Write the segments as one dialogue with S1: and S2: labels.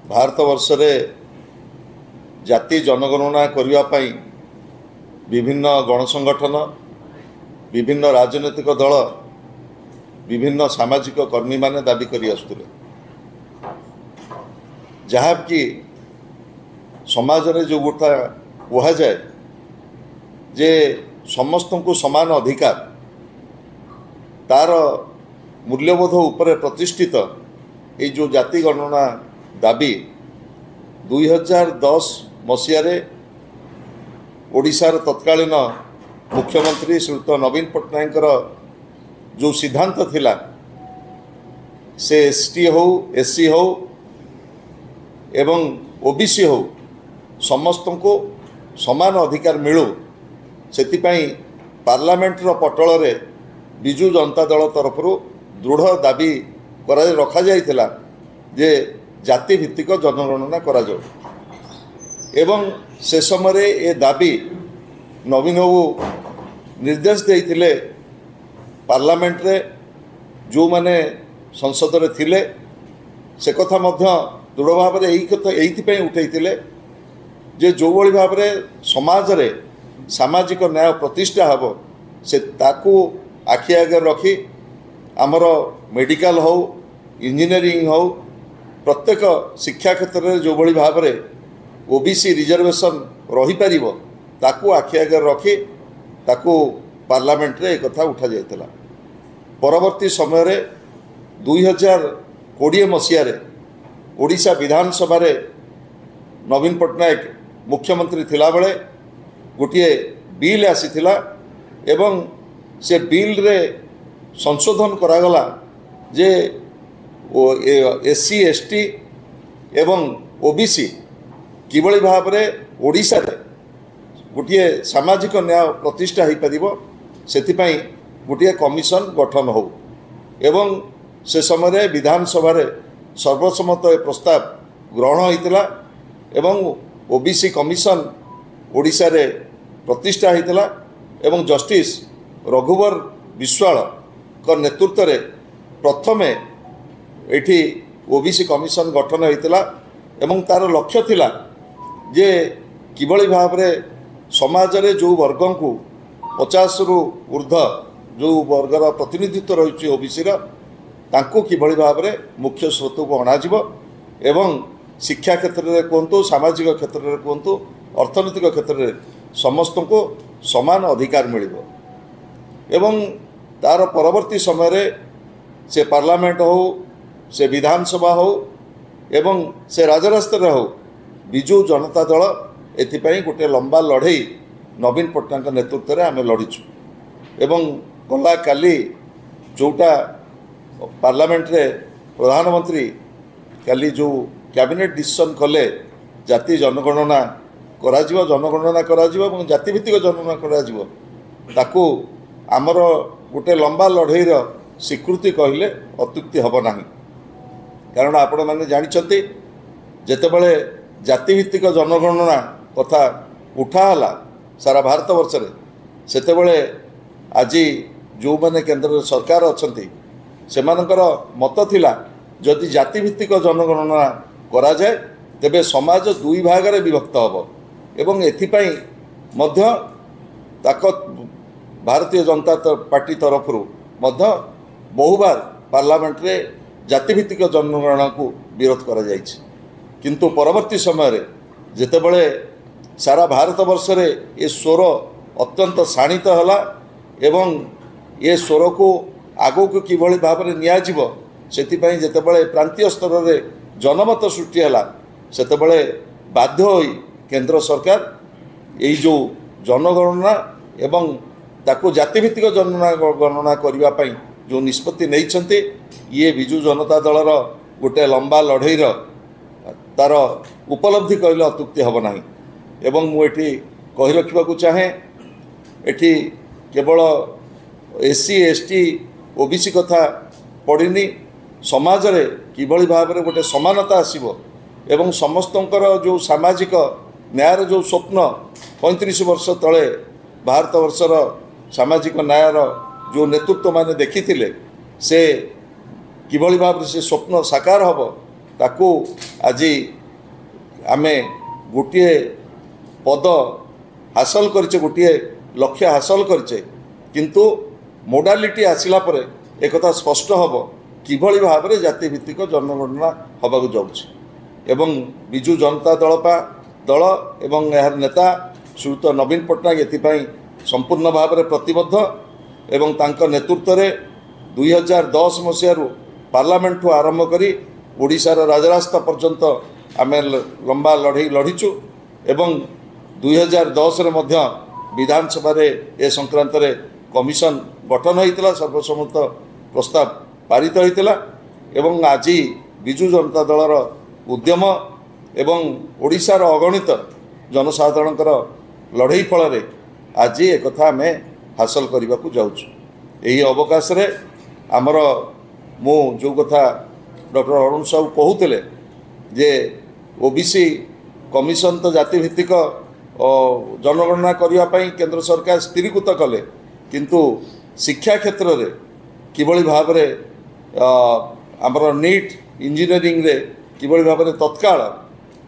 S1: भारतवर्ष जाति जनगणना करने विभिन्न गणसंगठन विभिन्न राजनैतिक दल विभिन्न सामाजिक कर्मी माने दाबी करी आसुले जहाँ कि समाज रे जो गोटा कह जाए जे समस्त को समान अधिकार तार मूल्यबोध उपरे प्रतिष्ठित ये जो जाति गणना दाबी 2010 मसीह ओडिशार तत्कालीन मुख्यमंत्री श्रीयुत नवीन पट्टनायक जो सिद्धांत थिला से एसटी हो एससी हो एवं ओबीसी हो समस्त को समान अधिकार मिलू से पार्लियामेंट पटल रे विजु जनता दल तरफ दृढ़ दाबी करा रखा जाइथिला जे जाति भित्तिक जनगणना करा जाओ एवं से समय ए दाबी नवीन बाबू निर्देश देइथिले पार्लियामेंट रे जो माने संसद रे थिले से कथा मध्य दृढ़ भाव में यही उठे जे जो भली भाव में समाज रे सामाजिक न्याय प्रतिष्ठा हम से ताकू आखि आगे रखी आमर मेडिकल हो इंजीनियरिंग हो प्रत्येक शिक्षा क्षेत्र में जो भली भाव में ओबीसी रिजर्वेशन रही पारिबो ताकू आखि आगे रखी ताकू पार्लियामेंट रे एक कथा उठा जाइतला। परवर्ती समय रे 2020 मसीह ओडिशा विधानसभा रे नवीन पट्टनायक मुख्यमंत्री थिला बेले गोटे बिल आसीथिला एवं से बिल रे संशोधन करागला जे एससी एसटी एवं ओबीसी किभली भाव में ओडिशा रे गोटे सामाजिक न्याय प्रतिष्ठा हो पारिबो सेथिपाई गोटे कमिशन गठन हो एवं से समय विधानसभा रे सर्वसम्मत प्रस्ताव ग्रहण होइतिला एवं ओबीसी कमिशन ओडिशा रे प्रतिष्ठा होइतिला एवं जस्टिस रघुवर विश्वाल को नेतृत्व रे प्रथमे एठी ओबीसी कमिशन गठन होइतिला एवं तार लक्ष्य थिला जे किभली भाव रे समाज रे जो वर्ग को 50 रु ऊर्ध्व जो वर्गर प्रतिनिधित्व रही ओबीसी तांको किभली भाव में मुख्य स्रोत को अणाजिबो एवं शिक्षा क्षेत्र में कहतु सामाजिक क्षेत्र में कहतु अर्थनैतिक क्षेत्र में समस्त को समान अधिकार मिलिबो एवं तार परवर्ती समय रे से पार्लियामेंट हो से विधानसभा हो एवं से राजरास्ता हो विजु जनता दल एथिपाई गोटे लंबा लड़ई नवीन पट्टनायक नेतृत्व में आम लड़ीचु एवं गला काली जोटा पार्लियामेंट रे प्रधानमंत्री काली जो कैबिनेट डिसीजन कले जाति जनगणना कराजिबो जनगणना कराजिबो एवं जाति भित्तिक जनगणना कराजिबो ताकू आमर गोटे लंबा लड़ईर स्वीकृति कहले अत्युक्ति हब नाही कारण आपण माने जानिछंती जेतेबेले जाति भित्तिक जनगणना कथा उठाला सारा भारत वर्ष रे सेतेबेले आज जो माने केंद्र सरकार अछंती सेमानकर मत थिला जदि जाति भित्तिक जनगणना करा जाए तेबे समाज दुई भाग रे विभक्त हबो एवं एथिपाई मध्य ताकत भारतीय जनता पार्टी तरफ मध्य बहुबार पार्लियामेंट रे जाति भित्तिक जनगणना को विरोध करा जायछि किंतु परवर्ती समय रे जेतेबेले सारा भारत वर्ष रे ए स्वर अत्यंत शाणित हला एवं ये स्वर को आगो को किभली भाव में नियाजिबो सेतिपाई जेतेबेले प्रांतीय स्तर रे जनमत सृष्टि हला सेतेबेले बाध्य होई केंद्र सरकार यही जो जनगणना एवं ताको जातिभित्तिक जनगणना करबा पई जो निष्पत्ति नैछंती ये विजु जनता दलर गोटे लंबा लड़ईर तार उपलब्धि कहले अत्युक्ति हब नाही एवं मु एठी कहि रखिबाकू चाहे एठी केवल एससी एसटी ओबीसी कथा पड़िनी समाज रे किभली भाव में गोटे समानता आसीबो एवं समस्तंकर जो सामाजिक न्यायर जो स्वप्न 35 वर्ष तले भारत वर्षर सामाजिक न्यायर जो नेतृत्व माने देखी से किभली भाव से स्वप्न साकार हम ताकू आज आमे गोटे पद हासिल करचे गोटे लक्ष्य हासिल करचे किंतु मोडालिटी आसिला परे एकथा स्पष्ट हम किभली भाव में जातिभित्तिक जनगणना हवाक जाऊँच एवं विजु जनता दल एवं यार नेता श्रीयुत नवीन पट्टनायक एथिपाई संपूर्ण भाव में प्रतिबद्ध एवं तांको नेतृत्व में 2010 मसीह पार्लियामेंट ठू आरंभ करी ओडिशार राजरास्ता पर्यंत आम लंबा लड़ई लड़ीचु एवं 2010 रे मध्य विधानसभा ए संक्रांत रे कमिशन गठन होता सर्वसम्मत प्रस्ताव पारित होता एवं आज विजु जनता दलर उद्यम एवं ओडिशार अगणित जनसाधारणकर लड़ई फल आज एक आम हासिल करने को जाऊँ यही अवकाश रे आमर मु जो कथा डॉक्टर अरुण साहू कहते जे ओबीसी कमिशन तो जातिभित्तिक जनगणना करने केंद्र सरकार स्थिरीकृत कले किंतु शिक्षा क्षेत्र में किभली भाव में आमर नीट इंजीनियरिंग रे किभली भाव में तत्काल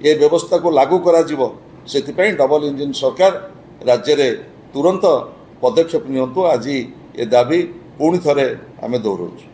S1: ये व्यवस्था को लागू करा से डबल इंजिन सरकार राज्य रे तुरंत पदक्षेप नियंतु आज ये दाबी पुणी थरे आमे दोहराउछु।